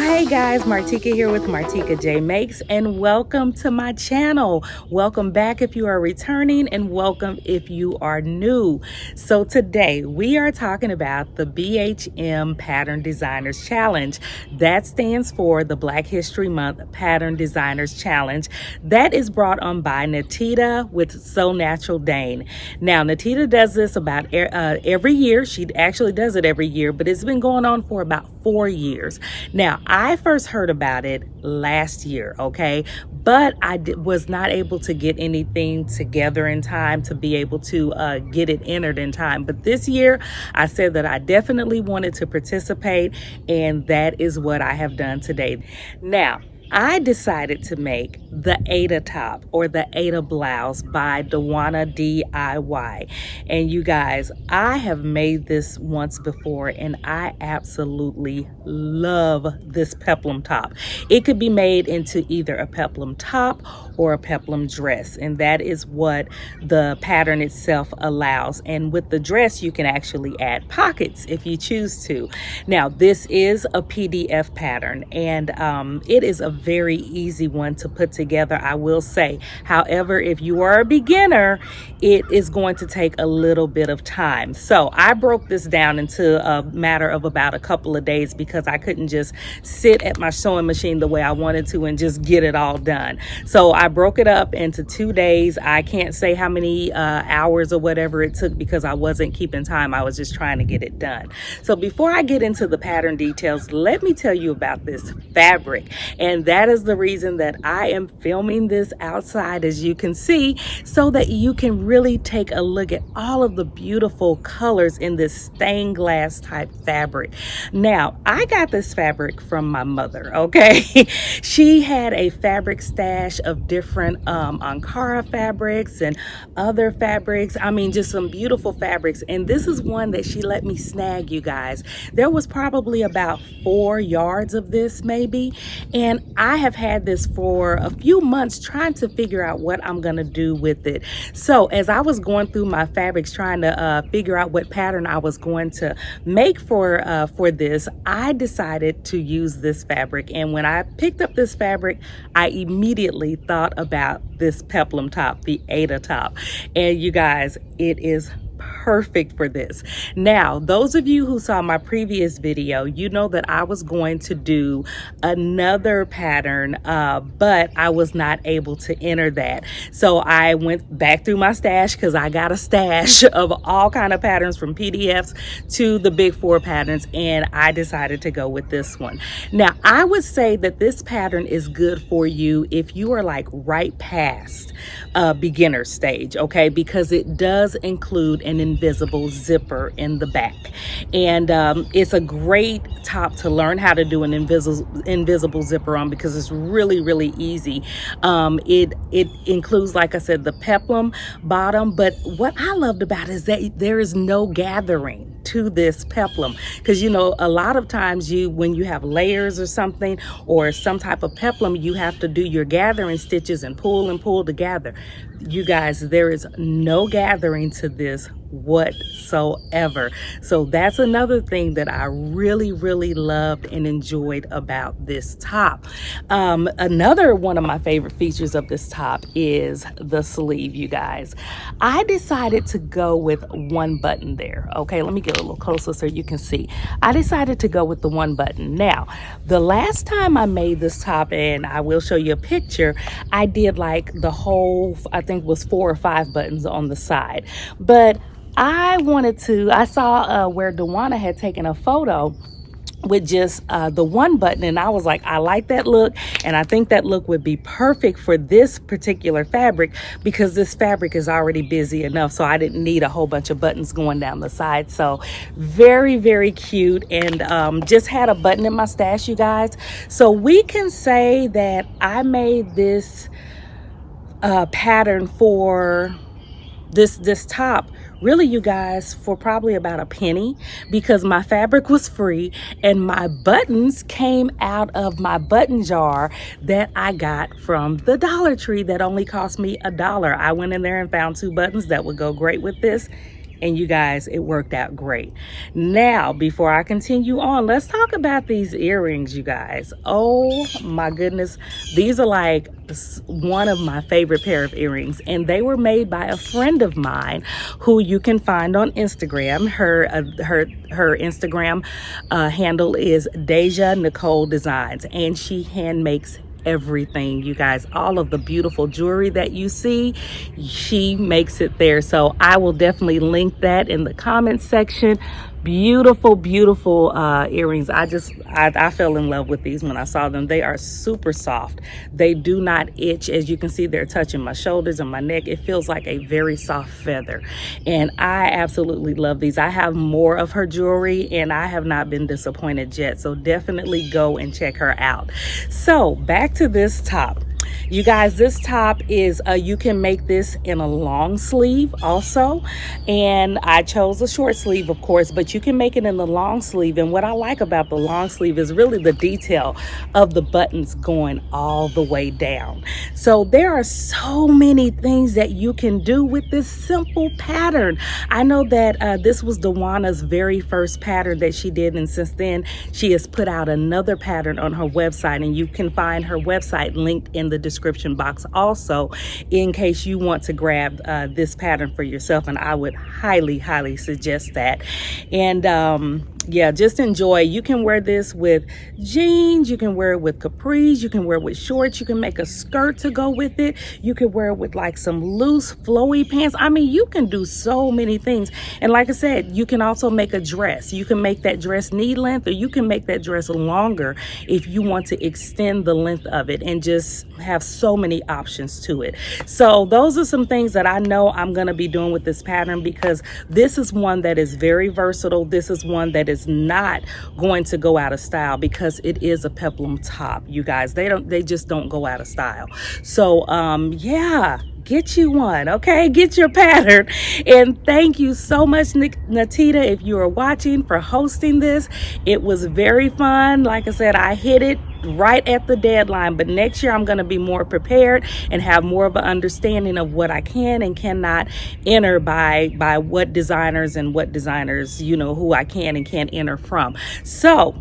Hey guys, Martika here with Martika J Makes, and welcome to my channel. Welcome back if you are returning, and welcome if you are new. So today we are talking about the BHM Pattern Designers Challenge. That stands for the Black History Month Pattern Designers Challenge. That is brought on by Natida with So Natural Dane. Now, Natida does this about every year. She actually does it every year, but it's been going on for about 4 years. Now, I first heard about it last year, okay? But I was not able to get anything together in time to be able to get it entered in time. But this year, I said that I definitely wanted to participate, and that is what I have done today. Now, I decided to make the Ada top or the Ada blouse by Dawana DIY. And you guys, I have made this once before and I absolutely love this peplum top. It could be made into either a peplum top or a peplum dress, and that is what the pattern itself allows. And with the dress, you can actually add pockets if you choose to. Now, this is a PDF pattern, and it is a very easy one to put together, I will say. However, if you are a beginner, it is going to take a little bit of time. So I broke this down into a matter of about a couple of days because I couldn't just sit at my sewing machine the way I wanted to and just get it all done. So I broke it up into 2 days. I can't say how many hours or whatever it took because I wasn't keeping time. I was just trying to get it done. So before I get into the pattern details, let me tell you about this fabric. And that is the reason that I am filming this outside, as you can see, so that you can really take a look at all of the beautiful colors in this stained glass type fabric. Now, I got this fabric from my mother, okay? She had a fabric stash of different Ankara fabrics and other fabrics. I mean, just some beautiful fabrics. And this is one that she let me snag, you guys. There was probably about 4 yards of this maybe. And I have had this for a few months trying to figure out what I'm gonna do with it. So as I was going through my fabrics trying to figure out what pattern I was going to make for this, I decided to use this fabric. And when I picked up this fabric, I immediately thought about this peplum top, the Ada top. And you guys, it is perfect for this. Now, those of you who saw my previous video, you know that I was going to do another pattern, but I was not able to enter that. So I went back through my stash because I got a stash of all kind of patterns from PDFs to the big 4 patterns, and I decided to go with this one. Now, I would say that this pattern is good for you if you are like right past beginner stage, okay? Because it does include an invisible zipper in the back, and it's a great top to learn how to do an invisible zipper on because it's really easy. It includes, like I said, the peplum bottom, but what I loved about it is that there is no gathering to this peplum, because you know a lot of times when you have layers or something or some type of peplum, you have to do your gathering stitches and pull together. You guys, there is no gathering to this whatsoever. So that's another thing that I really loved and enjoyed about this top. Another one of my favorite features of this top is the sleeve, you guys. I decided to go with one button there. Okay, let me get a little closer so you can see. I decided to go with the one button. Now, the last time I made this top, and I will show you a picture, I did like the whole, I think was 4 or 5 buttons on the side. But I saw where Dawana had taken a photo with just the one button, and I was like, I like that look, and I think that look would be perfect for this particular fabric because this fabric is already busy enough, so I didn't need a whole bunch of buttons going down the side. So very cute, and just had a button in my stash, you guys. So we can say that I made this pattern for this top, really, you guys, for probably about a penny, because my fabric was free and my buttons came out of my button jar that I got from the Dollar Tree that only cost me $1. I went in there and found 2 buttons that would go great with this. And you guys, it worked out great. Now, before I continue on, let's talk about these earrings, you guys. Oh my goodness. These are like one of my favorite pair of earrings, and they were made by a friend of mine who you can find on Instagram. Her Instagram handle is Deja Nicole Designs, and she hand makes everything, you guys. All of the beautiful jewelry that you see, she makes it there. So I will definitely link that in the comment section. Beautiful earrings. I fell in love with these when I saw them. They are super soft. They do not itch. As you can see, they're touching my shoulders and my neck. It feels like a very soft feather, and I absolutely love these. I have more of her jewelry and I have not been disappointed yet, so definitely go and check her out. So back to this top. You guys, this top is, you can make this in a long sleeve also. And I chose a short sleeve, of course, but you can make it in the long sleeve. And what I like about the long sleeve is really the detail of the buttons going all the way down. So there are so many things that you can do with this simple pattern. I know that this was Dawana's very first pattern that she did. And since then, she has put out another pattern on her website. And you can find her website linked in the description box also, in case you want to grab this pattern for yourself, and I would highly suggest that. And yeah, just enjoy. You can wear this with jeans, you can wear it with capris, you can wear it with shorts, you can make a skirt to go with it, you can wear it with like some loose flowy pants. I mean, you can do so many things. And like I said, you can also make a dress. You can make that dress knee length, or you can make that dress longer if you want to extend the length of it, and just have so many options to it. So those are some things that I know I'm going to be doing with this pattern, because this is one that is very versatile. This is one that is not going to go out of style, because it is a peplum top, you guys. They just don't go out of style. So yeah, get you one, okay? Get your pattern. And thank you so much, Natida, if you are watching, for hosting this. It was very fun. Like I said, I hit it right at the deadline, but next year I'm going to be more prepared and have more of an understanding of what I can and cannot enter by what designers, you know, who I can and can't enter from. So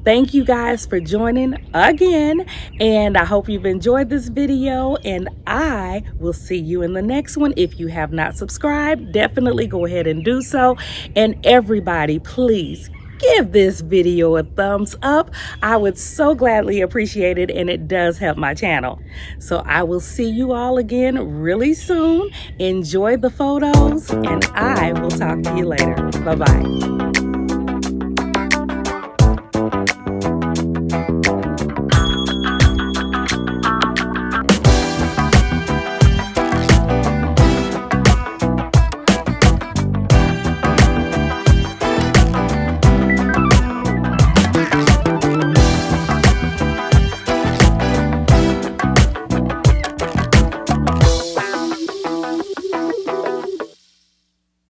thank you guys for joining again, and I hope you've enjoyed this video, and I will see you in the next one. If you have not subscribed, definitely go ahead and do so. And everybody, please give this video a thumbs up. I would so gladly appreciate it, and it does help my channel. So I will see you all again really soon. Enjoy the photos, and I will talk to you later. Bye-bye.